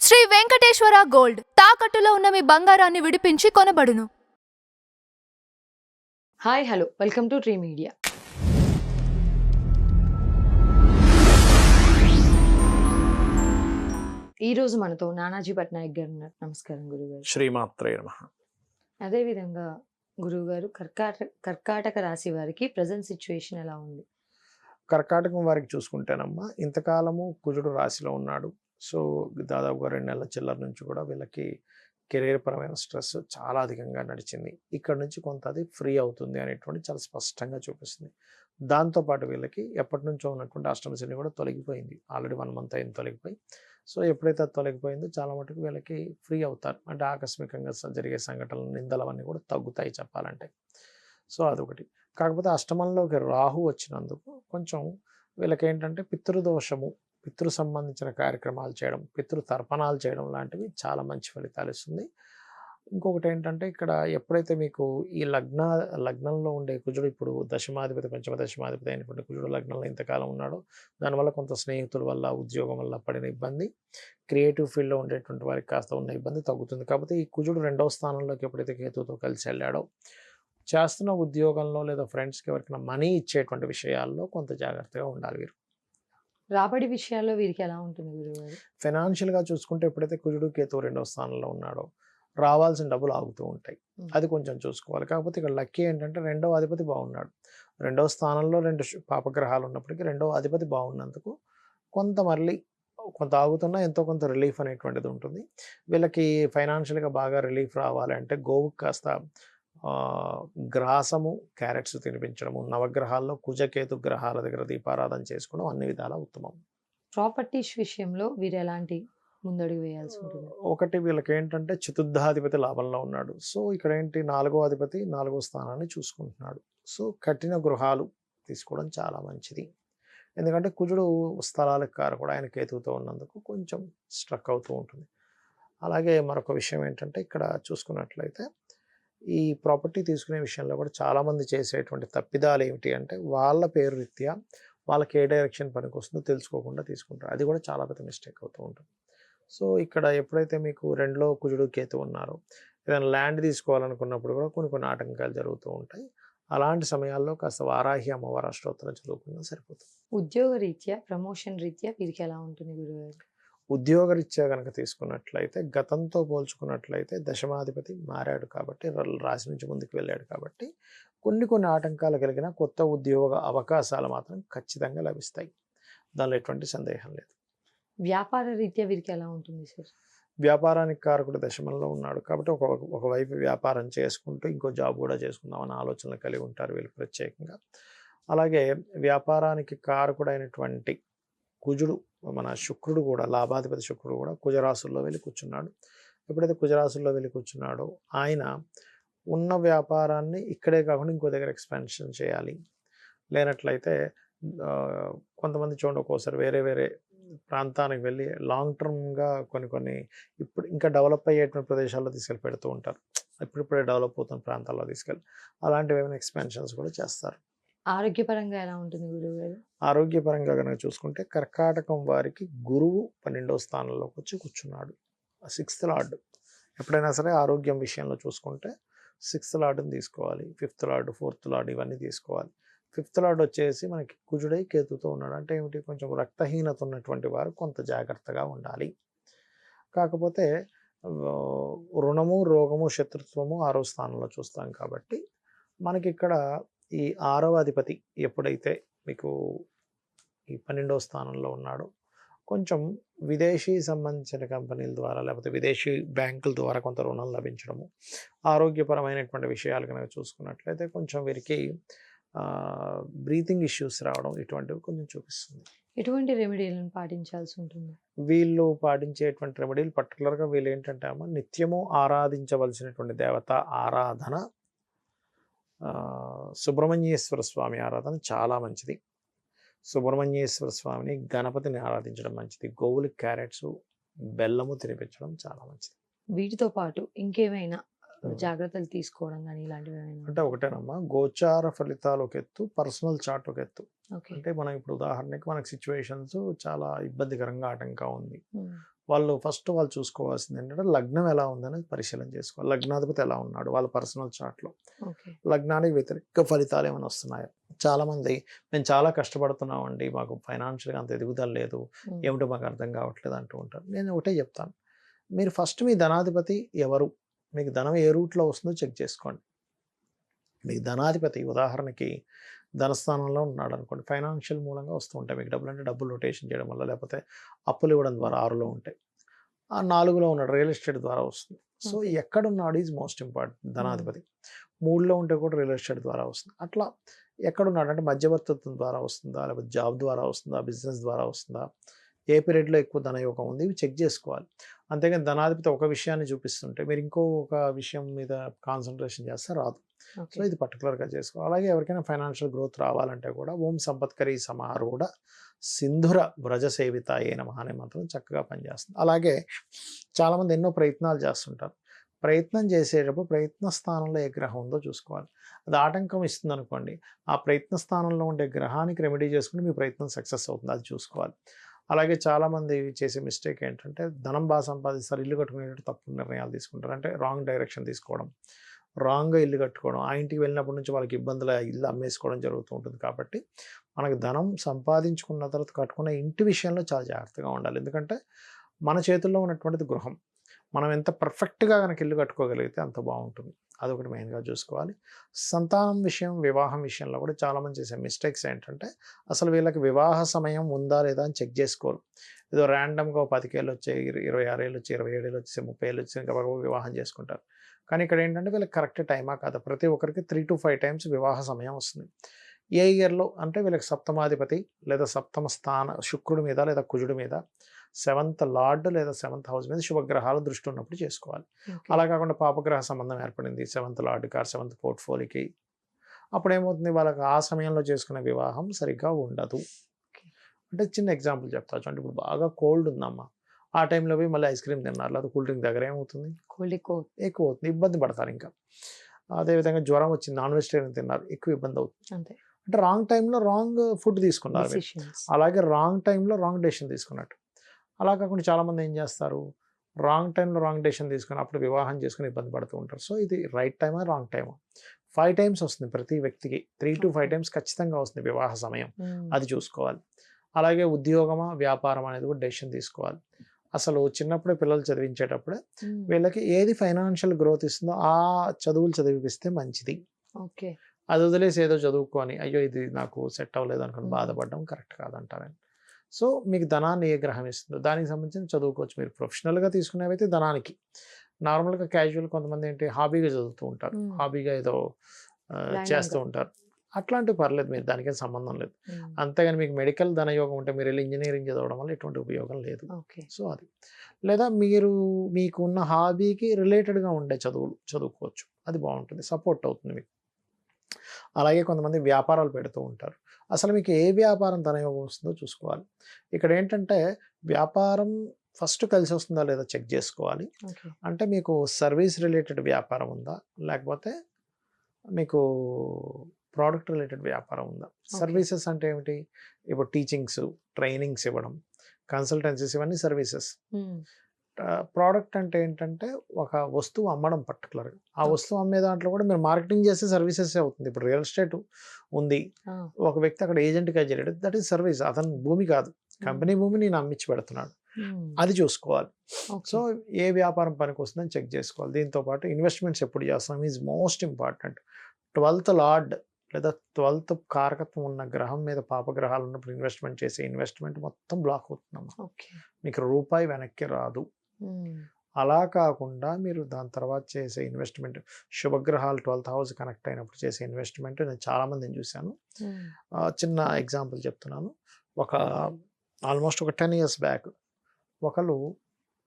Shri Venkateswara gold తాకట్టులో ఉన్న మీ బంగారాన్ని విడిపించి కొనబడును. Hi hello welcome to tree media. ఈ రోజు మనతో నానాజీ పట్నాయక్ గారు ఉన్నారు. నమస్కారం గురుగారు. శ్రీమాత్రే నమః. అదేవిధంగా గురువుగారు కర్కాటక రాశి వారికి ప్రజెంట్ సిచ్యువేషన్ ఎలా ఉంది? కర్కాటకం వారికి చూసుకుంటేనమ్మా, ఇంతకాలము కుజుడు రాశిలో ఉన్నాడు. సో దాదాపుగా 2 నెలల చిల్లర నుంచి కూడా వీళ్ళకి కెరీర్ పరమైన స్ట్రెస్ చాలా అధికంగా నడిచింది. ఇక్కడ నుంచి కొంత అది ఫ్రీ అవుతుంది అనేటువంటి చాలా స్పష్టంగా చూపిస్తుంది. దాంతోపాటు వీళ్ళకి ఎప్పటి నుంచో ఉన్నటువంటి అష్టమ శని కూడా తొలగిపోయింది. ఆల్రెడీ 1 మంత్ అయింది తొలగిపోయి. సో ఎప్పుడైతే అది తొలగిపోయిందో చాలా మటుకు వీళ్ళకి ఫ్రీ అవుతారు. అంటే ఆకస్మికంగా జరిగే సంఘటనలు, నిందలు అవన్నీ కూడా తగ్గుతాయి చెప్పాలంటే. సో అదొకటి. కాకపోతే అష్టమంలోకి రాహు వచ్చినందుకు కొంచెం వీళ్ళకి ఏంటంటే పితృదోషము, పితృ సంబంధించిన కార్యక్రమాలు చేయడం, పితృ తర్పణాలు చేయడం లాంటివి చాలా మంచి ఫలితాలు ఇస్తుంది. ఇంకొకటి ఏంటంటే ఇక్కడ ఎప్పుడైతే మీకు ఈ లగ్నంలో ఉండే కుజుడు ఇప్పుడు దశమాధిపతి, పంచమ దశమాధిపతి అయినటువంటి కుజుడు లగ్నంలో ఇంతకాలం ఉన్నాడో దానివల్ల కొంత స్నేహితుల వల్ల, ఉద్యోగం వల్ల పడిన ఇబ్బంది, క్రియేటివ్ ఫీల్డ్లో ఉండేటువంటి వారికి కాస్త ఉన్న ఇబ్బంది తగ్గుతుంది. కాకపోతే ఈ కుజుడు 2వ స్థానంలోకి ఎప్పుడైతే కేతువుతో కలిసి వెళ్ళాడో చేస్తున్న ఉద్యోగంలో లేదా ఫ్రెండ్స్కి ఎవరికైనా మనీ ఇచ్చేటువంటి విషయాల్లో కొంత జాగ్రత్తగా ఉండాలి వీరు. రాబడి విషయాల్లో వీరికి ఎలా ఉంటుంది గురుగారు? ఫైనాన్షియల్గా చూసుకుంటే ఎప్పుడైతే కుజుడు కేతువు 2వ స్థానంలో ఉన్నాడో రావాల్సిన డబ్బులు ఆగుతూ ఉంటాయి. అది కొంచెం చూసుకోవాలి. కాకపోతే ఇక్కడ లక్కీ ఏంటంటే 2వ అధిపతి బాగున్నాడు. 2వ స్థానంలో 2 పాపగ్రహాలు ఉన్నప్పటికీ 2వ అధిపతి బాగున్నందుకు కొంత ఆగుతున్నా ఎంతో కొంత రిలీఫ్ అనేటువంటిది ఉంటుంది. వీళ్ళకి ఫైనాన్షియల్గా బాగా రిలీఫ్ రావాలి అంటే గోవుకి కాస్త గ్రాసము, క్యారెట్స్ తినిపించడము, నవగ్రహాల్లో కుజకేతు గ్రహాల దగ్గర దీపారాధన చేసుకోవడం అన్ని విధాలా ఉత్తమం. ప్రాపర్టీస్ విషయంలో వీరు ఎలాంటి ముందడుగు వేయాల్సి ఉంటుంది? ఒకటి వీళ్ళకి ఏంటంటే చతుర్థాధిపతి లాభంలో ఉన్నాడు. సో ఇక్కడ ఏంటి 4వ అధిపతి 4వ స్థానాన్ని చూసుకుంటున్నాడు. సో కఠిన గృహాలు తీసుకోవడం చాలా మంచిది. ఎందుకంటే కుజుడు స్థలాలకు కారకుడు, ఆయన కేతువుతో ఉన్నందుకు కొంచెం స్ట్రక్ అవుతూ ఉంటుంది. అలాగే మరొక విషయం ఏంటంటే ఇక్కడ చూసుకున్నట్లయితే ఈ ప్రాపర్టీ తీసుకునే విషయంలో కూడా చాలామంది చేసేటువంటి తప్పిదాలు ఏమిటి అంటే వాళ్ళ పేరు రీత్యా వాళ్ళకి ఏ డైరెక్షన్ పనికి వస్తుందో తెలుసుకోకుండా తీసుకుంటారు. అది కూడా చాలా పెద్ద మిస్టేక్ అవుతూ ఉంటుంది. సో ఇక్కడ ఎప్పుడైతే మీకు 2లో కుజుడు కేతు ఉన్నారో ఏదైనా ల్యాండ్ తీసుకోవాలనుకున్నప్పుడు కూడా కొన్ని ఆటంకాలు జరుగుతూ ఉంటాయి. అలాంటి సమయాల్లో కాస్త వారాహి అమ్మవారి అష్టోత్తరం చదువుకున్నా సరిపోతుంది. ఉద్యోగ రీత్యా, ప్రమోషన్ రీత్యా వీరికి ఎలా ఉంటుంది గురుగారు? ఉద్యోగరీత్యా కనుక తీసుకున్నట్లయితే గతంతో పోల్చుకున్నట్లయితే దశమాధిపతి మారాడు కాబట్టి, రాశి నుంచి ముందుకు వెళ్ళాడు కాబట్టి కొన్ని ఆటంకాలు కలిగిన కొత్త ఉద్యోగ అవకాశాలు మాత్రం ఖచ్చితంగా లభిస్తాయి. దానిలో ఎటువంటి సందేహం లేదు. వ్యాపార రీత్యా వీరికి ఎలా ఉంటుంది సార్? వ్యాపారానికి కారకుడు దశమంలో ఉన్నాడు కాబట్టి ఒకవైపు వ్యాపారం చేసుకుంటూ ఇంకో జాబ్ కూడా చేసుకుందామని ఆలోచనలు కలిగి ఉంటారు వీళ్ళు ప్రత్యేకంగా. అలాగే వ్యాపారానికి కారకుడైనటువంటి కుజుడు, మన శుక్రుడు కూడా, లాభాధిపతి శుక్రుడు కూడా కుజరాశుల్లో వెళ్ళి కూర్చున్నాడు. ఎప్పుడైతే కుజరాశుల్లో వెళ్ళి కూర్చున్నాడో ఆయన ఉన్న వ్యాపారాన్ని ఇక్కడే కాకుండా ఇంకో దగ్గర ఎక్స్పాన్షన్ చేయాలి. లేనట్లయితే కొంతమంది చూడండి ఒక్కోసారి వేరే ప్రాంతానికి వెళ్ళి లాంగ్ టర్మ్గా కొన్ని ఇప్పుడు ఇంకా డెవలప్ అయ్యేటువంటి ప్రదేశాల్లో తీసుకెళ్ళి పెడుతూ ఉంటారు. ఇప్పుడిప్పుడే డెవలప్ అవుతున్న ప్రాంతాల్లో తీసుకెళ్ళి అలాంటివి ఏమైనా ఎక్స్పాన్షన్స్ కూడా చేస్తారు. ఆరోగ్యపరంగా ఎలా ఉంటుంది గురువుగారు? ఆరోగ్యపరంగా కనుక చూసుకుంటే కర్కాటకం వారికి గురువు 12వ స్థానంలోకి వచ్చి కూర్చున్నాడు. 6th lord. ఎప్పుడైనా సరే ఆరోగ్యం విషయంలో చూసుకుంటే 6th లార్డ్ని తీసుకోవాలి, 5th లార్డ్, 4th లార్డ్ ఇవన్నీ తీసుకోవాలి. 5th లార్డ్ వచ్చేసి మనకి కుజుడై కేతుతో ఉన్నాడు. అంటే ఏమిటి, కొంచెం రక్తహీనత ఉన్నటువంటి వారు కొంత జాగ్రత్తగా ఉండాలి. కాకపోతే రుణము, రోగము, శత్రుత్వము 6వ స్థానంలో చూస్తాం కాబట్టి మనకి ఇక్కడ ఈ 6వ అధిపతి ఎప్పుడైతే మీకు ఈ 12వ స్థానంలో ఉన్నాడో కొంచెం విదేశీ సంబంధించిన కంపెనీల ద్వారా లేకపోతే విదేశీ బ్యాంకుల ద్వారా కొంత రుణం లభించడము, ఆరోగ్యపరమైనటువంటి విషయాలు కనుక చూసుకున్నట్లయితే కొంచెం వీరికి బ్రీతింగ్ ఇష్యూస్ రావడం ఇటువంటివి కొంచెం చూపిస్తుంది. ఎటువంటి రెమెడీలను పాటించాల్సి ఉంటుంది? వీళ్ళు పాటించేటువంటి రెమెడీలు పర్టికులర్గా వీళ్ళు ఏంటంటే అమ్మ నిత్యము ఆరాధించవలసినటువంటి దేవత ఆరాధన సుబ్రహ్మణ్యేశ్వర స్వామి ఆరాధన చాలా మంచిది. సుబ్రహ్మణ్యేశ్వర స్వామిని, గణపతిని ఆరాధించడం మంచిది. గోవులకి క్యారెట్స్, బెల్లము తినిపించడం చాలా మంచిది. వీటితో పాటు ఇంకేమైనా జాగ్రత్తలు తీసుకోవడం కానీ ఇలాంటివి ఏమైనా? అంటే ఒకటేనమ్మా, గోచార ఫలితాలు ఒక ఎత్తు, పర్సనల్ చార్ట్ ఒక ఎత్తు. అంటే మనం ఇప్పుడు ఉదాహరణకి మనకి సిచ్యువేషన్స్ చాలా ఇబ్బందికరంగా ఆటంగా ఉంది, వాళ్ళు ఫస్ట్ వాళ్ళు చూసుకోవాల్సింది ఏంటంటే లగ్నం ఎలా ఉందని పరిశీలన చేసుకోవాలి. లగ్నాధిపతి ఎలా ఉన్నాడు వాళ్ళ పర్సనల్ చార్ట్‌లో. ఓకే. లగ్నానికి వ్యతిరేక ఫలితాలు ఏమైనా వస్తున్నాయా? చాలామంది మేము చాలా కష్టపడుతున్నామండి. మాకు ఫైనాన్షియల్‌గా అంత ఎదుగుదల లేదు. హ్మ్. ఏమిటో మాకు అర్థం కావట్లేదు అంటూ ఉంటారు. నేను ఒకటే చెప్తాను. మీరు ఫస్ట్ మీ ధనాధిపతి ఎవరు? మీకు ధనం ఏ రూట్‌లో వస్తుందో చెక్ చేసుకోండి. మీకు ధనాధిపతి ఉదాహరణకి ధనస్థానంలో ఉన్నాడు అనుకోండి. ఫైనాన్షియల్ మూలంగా వస్తూ ఉంటాయి మీకు డబ్బులు. అంటే డబ్బులు రొటేషన్ చేయడం వల్ల లేకపోతే అప్పులు ఇవ్వడం ద్వారా 6లో ఉంటాయి. ఆ 4లో ఉన్నాడు రియల్ ఎస్టేట్ ద్వారా వస్తుంది. So okay. ఎక్కడున్నాడు ఈజ్ మోస్ట్ ఇంపార్టెంట్ ధనాధిపతి. 3లో ఉంటే కూడా రియల్ ఎస్టేట్ ద్వారా వస్తుంది. అట్లా ఎక్కడున్నాడు అంటే మధ్యవర్తిత్వం ద్వారా వస్తుందా? లేకపోతే జాబ్ ద్వారా వస్తుందా? బిజినెస్ ద్వారా వస్తుందా? ఏ పీరియడ్‌లో ఎక్కువ ధనయోగం ఉంది? ఇవి చెక్ చేసుకోవాలి. అంతేగాని ధనాధిపతి ఒక విషయాన్ని చూపిస్తుంటే మీరు ఇంకో ఒక విషయం మీద కాన్సంట్రేషన్ చేస్తే రాదు. So okay. ఇది పర్టికులర్‌గా చేసుకోవాలి. అలాగే ఎవరికైనా ఫైనాన్షియల్ గ్రోత్ రావాలంటే కూడా ఓం సంపత్కరీ సమారూఢ సింధుర వ్రజ సేవితాయే నమః అనే మంత్రం చక్కగా పనిచేస్తుంది. అలాగే చాలామంది ఎన్నో ప్రయత్నాలు చేస్తుంటారు. ప్రయత్నం చేసేటప్పుడు ప్రయత్న స్థానంలో ఏ గ్రహం ఉందో చూసుకోవాలి. అది ఆటంకం ఇస్తుందనుకోండి, ఆ ప్రయత్న స్థానంలో ఉండే గ్రహానికి రెమెడీ చేసుకుంటే మీ ప్రయత్నం సక్సెస్ అవుతుంది. అది చూసుకోవాలి. అలాగే చాలామంది చేసే మిస్టేక్ ఏంటంటే ధనం బాగా సంపాదిస్తారు, ఇల్లు కట్టుకునేటప్పుడు తప్పుడు నిర్ణయాలు తీసుకుంటారు. అంటే రాంగ్ డైరెక్షన్ తీసుకోవడం, రాంగ్‌గా ఇల్లు కట్టుకోవడం, ఆ ఇంటికి వెళ్ళినప్పటి నుంచి వాళ్ళకి ఇబ్బందులు, ఆ ఇల్లు అమ్మేసుకోవడం జరుగుతూ ఉంటుంది. కాబట్టి మనకు ధనం సంపాదించుకున్న తర్వాత కట్టుకునే ఇంటి విషయంలో చాలా జాగ్రత్తగా ఉండాలి. ఎందుకంటే మన చేతుల్లో ఉన్నటువంటిది గృహం. మనం ఎంత పర్ఫెక్ట్‌గా గనక ఇల్లు కట్టుకోగలిగితే అంత బావుంటుంది. అదొకటి మెయిన్‌గా చూసుకోవాలి. సంతానం విషయం, వివాహం విషయంలో కూడా చాలామంది చేసే మిస్టేక్స్ ఏంటంటే, అసలు వీళ్ళకి వివాహ సమయం ఉందా లేదా అని చెక్ చేసుకోరు. ఏదో ర్యాండమ్‌గా ఓ 10 వచ్చాయి, 26 ఏళ్ళు వచ్చాయి, 27 ఏళ్ళు వచ్చేసాయి, 30 ఏళ్ళు వచ్చేసాయి గబగబా వివాహం చేసుకుంటారు. కానీ ఇక్కడ ఏంటంటే వీళ్ళకి కరెక్ట్ టైమా కాదా? ప్రతి ఒక్కరికి 3-5 టైమ్స్ వివాహ సమయం వస్తుంది. ఏ ఇయర్‌లో అంటే వీళ్ళకి సప్తమాధిపతి లేదా సప్తమ స్థాన శుక్రుడి మీద లేదా కుజుడి మీద 7th లార్డ్ లేదా 7th హౌస్ మీద శుభగ్రహాల దృష్టి ఉన్నప్పుడు చేసుకోవాలి. ఓకే. అలా కాకుండా పాపగ్రహ సంబంధం ఏర్పడింది 7th లార్డ్‌కి ఆర్ 7th పోర్ట్‌ఫోలియోకి. అప్పుడేమవుతుంది వాళ్ళకి ఆ సమయంలో చేసుకునే వివాహం సరిగ్గా ఉండదు. ఓకే. అంటే చిన్న ఎగ్జాంపుల్ చెప్తా చూడండి. ఇప్పుడు బాగా కోల్డ్ ఉందమ్మా. ఆ టైంలో పోయి మళ్ళీ ఐస్ క్రీమ్ తిన్నారు. లేదా కూల్ డ్రింక్ దగ్గర ఏమవుతుంది? కోల్డ్ ఎక్కువ. ఎక్కువ అవుతుంది. ఇబ్బంది పడతారు ఇంకా. అదేవిధంగా జ్వరం వచ్చింది, నాన్ వెజిటేరియన్ తిన్నారు, ఎక్కువ ఇబ్బంది అవుతుంది. అంతే. అంటే రాంగ్ టైంలో రాంగ్ ఫుడ్ తీసుకున్నారు మీరు. డెసిషన్స్. అలాగే రాంగ్ టైంలో రాంగ్ డెసిషన్ తీసుకున్నట్టు. అలా కాకుండా చాలామంది ఏం చేస్తారు? రాంగ్ టైంలో రాంగ్ డెసిషన్ తీసుకొని అప్పుడు వివాహం చేసుకొని ఇబ్బంది పడుతూ ఉంటారు. సో ఇది రైట్ టైమా? రాంగ్ టైమా? 5 టైమ్స్ వస్తుంది ప్రతి వ్యక్తికి. 3-5 ఓకే. టైమ్స్ ఖచ్చితంగా వస్తుంది వివాహ సమయం. హ్మ్. అది చూసుకోవాలి. అలాగే ఉద్యోగమా, వ్యాపారం అనేది కూడా డెసిషన్ తీసుకోవాలి. అసలు చిన్నప్పుడే పిల్లలు చదివించేటప్పుడే హ్మ్. వీళ్ళకి ఏది ఫైనాన్షియల్ గ్రోత్ ఇస్తుందో ఆ చదువులు చదివిపిస్తే మంచిది. ఓకే. అది వదిలేసి ఏదో చదువుకొని అయ్యో ఇది నాకు సెట్ అవ్వలేదు అనుకుని హ్మ్. బాధపడడం కరెక్ట్ కాదంటారని. సో మీకు ధనాన్ని ఏ గ్రహం ఇస్తుందో దానికి సంబంధించి చదువుకోవచ్చు. మీరు ప్రొఫెషనల్‌గా తీసుకునేవైతే ధనానికి. నార్మల్‌గా క్యాజువల్ కొంతమంది ఏంటి హాబీగా చదువుతూ ఉంటారు. హ్మ్. హాబీగా ఏదో చేస్తూ ర్యాండమ్‌గా. ఉంటారు. అట్లాంటివి పర్లేదు, మీరు దానికేం సంబంధం లేదు. హ్మ్. అంతేగాని మీకు మెడికల్ ధనయోగం ఉంటే మీరు వెళ్ళి ఇంజినీరింగ్ చదవడం వల్ల ఎటువంటి ఉపయోగం లేదు. ఓకే. సో అది. లేదా మీరు మీకున్న హాబీకి రిలేటెడ్‌గా ఉండే చదువులు చదువుకోవచ్చు. అది బావుంటుంది. సపోర్ట్ అవుతుంది మీకు. అలాగే కొంతమంది వ్యాపారాలు పెడుతూ ఉంటారు. అసలు మీకు ఏ వ్యాపారం ధనయోగం వస్తుందో చూసుకోవాలి. ఇక్కడ ఏంటంటే వ్యాపారం ఫస్ట్ కలిసి వస్తుందా లేదా చెక్ చేసుకోవాలి. ఓకే. అంటే మీకు సర్వీస్ రిలేటెడ్ వ్యాపారం ఉందా? లేకపోతే మీకు ప్రోడక్ట్ రిలేటెడ్ వ్యాపారం ఉందా? ఓకే. సర్వీసెస్ అంటే ఏమిటి? ఇప్పుడు టీచింగ్స్, ట్రైనింగ్స్ ఇవ్వడం, కన్సల్టెన్సీస్ ఇవన్నీ సర్వీసెస్. హ్మ్. ప్రోడక్ట్ అంటే ఏంటంటే ఒక వస్తువు అమ్మడం పర్టికులర్‌గా. ఆ ఓకే. వస్తువు అమ్మే దాంట్లో కూడా మీరు మార్కెటింగ్ చేసే సర్వీసెసే అవుతుంది. ఇప్పుడు రియల్ ఎస్టేట్ ఉంది. ఆ! ఒక వ్యక్తి అక్కడ ఏజెంట్‌గా చేరాడు. That is service. అతని భూమి కాదు. హ్మ్. కంపెనీ భూమి నేను అమ్మిచ్చి పెడుతున్నాడు. హ్మ్. అది చూసుకోవాలి. So okay. ఏ వ్యాపారం పనికొస్తుందని చెక్ చేసుకోవాలి. దీంతో పాటు ఇన్వెస్ట్‌మెంట్స్ ఎప్పుడు చేస్తున్నాం is most important. 12th lord లేదా 12th కారకత్వం ఉన్న గ్రహం మీద పాపగ్రహాలు ఉన్నప్పుడు ఇన్వెస్ట్‌మెంట్ చేసే ఇన్వెస్ట్‌మెంట్ మొత్తం బ్లాక్ అవుతుందమ్మా. ఓకే. మీకు రూపాయి వెనక్కి రాదు. హ్మ్. అలా కాకుండా మీరు దాని తర్వాత చేసే ఇన్వెస్ట్‌మెంట్ శుభగ్రహాలు 12th హౌస్ కనెక్ట్ అయినప్పుడు చేసే ఇన్వెస్ట్‌మెంట్ నేను చాలామందిని చూశాను. హ్మ్. చిన్న ఎగ్జాంపుల్ చెప్తున్నాను. ఒక ఆల్మోస్ట్ ఒక 10 ఇయర్స్ బ్యాక్ ఒకళ్ళు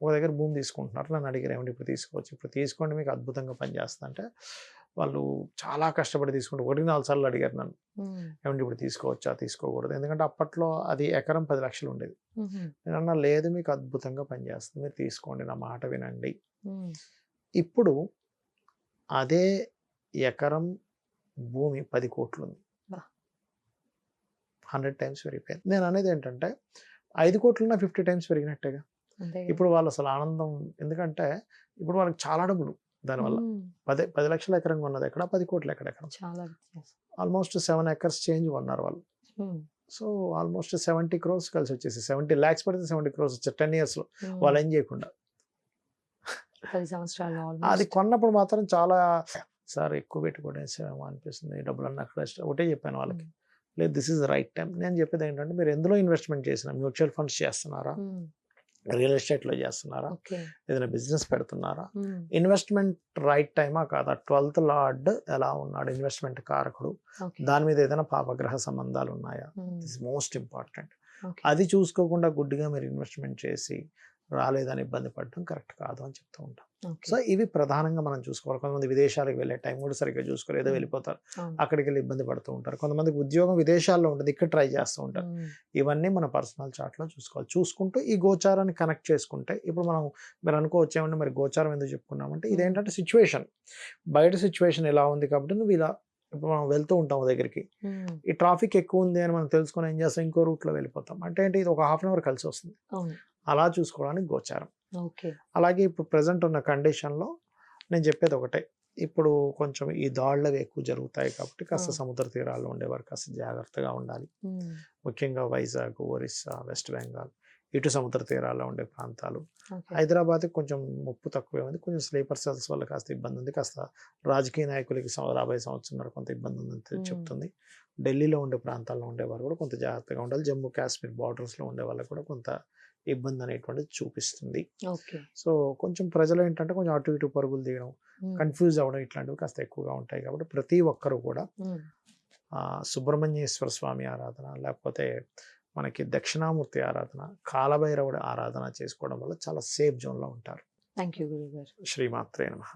ఒక దగ్గర భూమి తీసుకుంటున్నారు. నన్ను అడిగారు ఏమండి ఇప్పుడు తీసుకోవచ్చు. ఇప్పుడు తీసుకోండి మీకు అద్భుతంగా పనిచేస్తుంది అంటే, వాళ్ళు చాలా కష్టపడి తీసుకుంటే 1, 4 సార్లు అడిగారు నన్ను. హ్మ్. ఏమండి ఇప్పుడు తీసుకోవచ్చా? తీసుకోకూడదా? ఎందుకంటే అప్పట్లో అది ఎకరం 10 లక్షలు ఉండేది. హుహు. నేనన్నా లేదు మీకు అద్భుతంగా పనిచేస్తుంది. మీరు తీసుకోండి నా మాట వినండి. హ్మ్. ఇప్పుడు అదే ఎకరం భూమి 10 కోట్లుంది. అబ్బా! 100 టైమ్స్ పెరిగిపోయింది. నేననేది ఏంటంటే 5 కోట్లున్నా 50 టైమ్స్ పెరిగినట్టేగా. అంతే కదా. ఇప్పుడు వాళ్ళు అసలు ఆనందం, ఎందుకంటే ఇప్పుడు వాళ్ళకి చాలా డబ్బులు దానివల్ల. ఉమ్, 10 లక్షల ఎకరం కొన్నది ఎక్కడ, 10 కోట్ల ఎకరం, చాలా వ్యత్యాసం. ఆల్మోస్ట్ 7 acres చేంజ్ కొన్నారు వాళ్ళు. ఉమ్, సో ఆల్మోస్ట్ 70 crores కలిసి వచ్చేసి 70 lakhs పడితే 70 crores వచ్చారు 10 years లో, ఉమ్, వాళ్ళు ఏం చేయకుండా. 10 సంవత్సరాలు అది ఆల్మోస్ట్. కొన్నప్పుడు మాత్రం చాలా సార్ ఎక్కువ పెట్టుకోవడం అనిపిస్తుంది, ఈ డబ్బులు అన్న అక్కడ ఒకటే చెప్పాను వాళ్ళకి, లేదు దిస్ ఇస్ రైట్ టైం. నేను చెప్పేది ఏంటంటే మీరు ఎందులో ఇన్వెస్ట్మెంట్ చేసినా, మ్యూచువల్ ఫండ్స్ చేస్తున్నారా, రియల్ ఎస్టేట్లో చేస్తున్నారా, ఓకే. ఏదైనా బిజినెస్ పెడుతున్నారా, ఇన్వెస్ట్మెంట్ రైట్ టైమా కాదా, 12th లార్డ్ ఎలా ఉన్నాడు ఇన్వెస్ట్మెంట్ కారకుడు, ఓకే. దాని మీద ఏదైనా పాపగ్రహ సంబంధాలు ఉన్నాయా, దిస్ మోస్ట్ ఇంపార్టెంట్. ఓకే. అది చూసుకోకుండా గుడ్డిగా మీరు ఇన్వెస్ట్మెంట్ చేసి రాలేదని ఇబ్బంది పడడం కరెక్ట్ కాదు అని చెప్తూ ఉంటాం. ఓకే. సో ఇవి ప్రధానంగా మనం చూసుకోవాలి. కొంతమంది విదేశాలకు వెళ్ళే టైం కూడా సరిగ్గా చూసుకోరు, ఏదో వెళ్ళిపోతారు, అవును. అక్కడికి వెళ్ళి ఇబ్బంది పడుతూ ఉంటారు. కొంతమందికి ఉద్యోగం విదేశాల్లో ఉంటుంది, ఇక్కడ ట్రై చేస్తూ ఉంటారు. ఇవన్నీ మన పర్సనల్ చార్ట్లో చూసుకోవాలి. చూసుకుంటూ ఈ గోచారాన్ని కనెక్ట్ చేసుకుంటే, ఇప్పుడు మనం మీరు అనుకోవచ్చు ఏమంటే మరి గోచారం ఎందుకు చెప్పుకున్నామంటే, ఇదేంటంటే సిచ్యువేషన్, బయట సిచ్యువేషన్ ఎలా ఉంది కాబట్టి నువ్వు ఇలా, ఇప్పుడు మనం వెళ్తూ ఉంటాం ఓ దగ్గరికి, ఈ ట్రాఫిక్ ఎక్కువ ఉంది అని మనం తెలుసుకొని ఏం చేస్తాం, ఇంకో రూట్లో వెళ్ళిపోతాం. అంటే ఏంటి, ఇది ఒక 1/2 hour కలిసి వస్తుంది. అవును. అలా చూసుకోవడానికి గోచారం. ఓకే. అలాగే ఇప్పుడు ప్రజెంట్ ఉన్న కండిషన్లో నేను చెప్పేది ఒకటే, ఇప్పుడు కొంచెం ఈ దాడులు ఎక్కువ జరుగుతాయి కాబట్టి కాస్త సముద్ర తీరాల్లో ఉండేవారు కాస్త జాగ్రత్తగా ఉండాలి. ముఖ్యంగా వైజాగ్, ఒరిస్సా, వెస్ట్ బెంగాల్, ఇటు సముద్ర తీరాల్లో ఉండే ప్రాంతాలు. ఓకే. హైదరాబాద్ కొంచెం ముప్పు తక్కువే ఉంది, కొంచెం స్లీపర్ సెల్స్ వల్ల కాస్త ఇబ్బంది ఉంది, కాస్త రాజకీయ నాయకులకి రాబోయే సంవత్సరం కొంత ఇబ్బంది ఉందని చెప్తుంది. ఢిల్లీలో ఉండే ప్రాంతాల్లో ఉండేవారు కూడా కొంత జాగ్రత్తగా ఉండాలి. జమ్మూ కాశ్మీర్ బార్డర్స్లో ఉండే వాళ్ళకి కూడా కొంత ఇబ్బంది అనేటువంటిది చూపిస్తుంది. ఓకే. సో కొంచెం ప్రజలు ఏంటంటే కొంచెం అటు ఇటు పరుగులు తీయడం, కన్ఫ్యూజ్ అవ్వడం ఇట్లాంటివి కాస్త ఎక్కువగా ఉంటాయి. కాబట్టి ప్రతి ఒక్కరు కూడా సుబ్రహ్మణ్యేశ్వర స్వామి ఆరాధన, లేకపోతే మనకి దక్షిణామూర్తి ఆరాధన, కాలభైరవుడి ఆరాధన చేసుకోవడం వల్ల చాలా సేఫ్ జోన్లో ఉంటారు. థ్యాంక్ యూ గురుగారు. శ్రీమాత్రే నమః.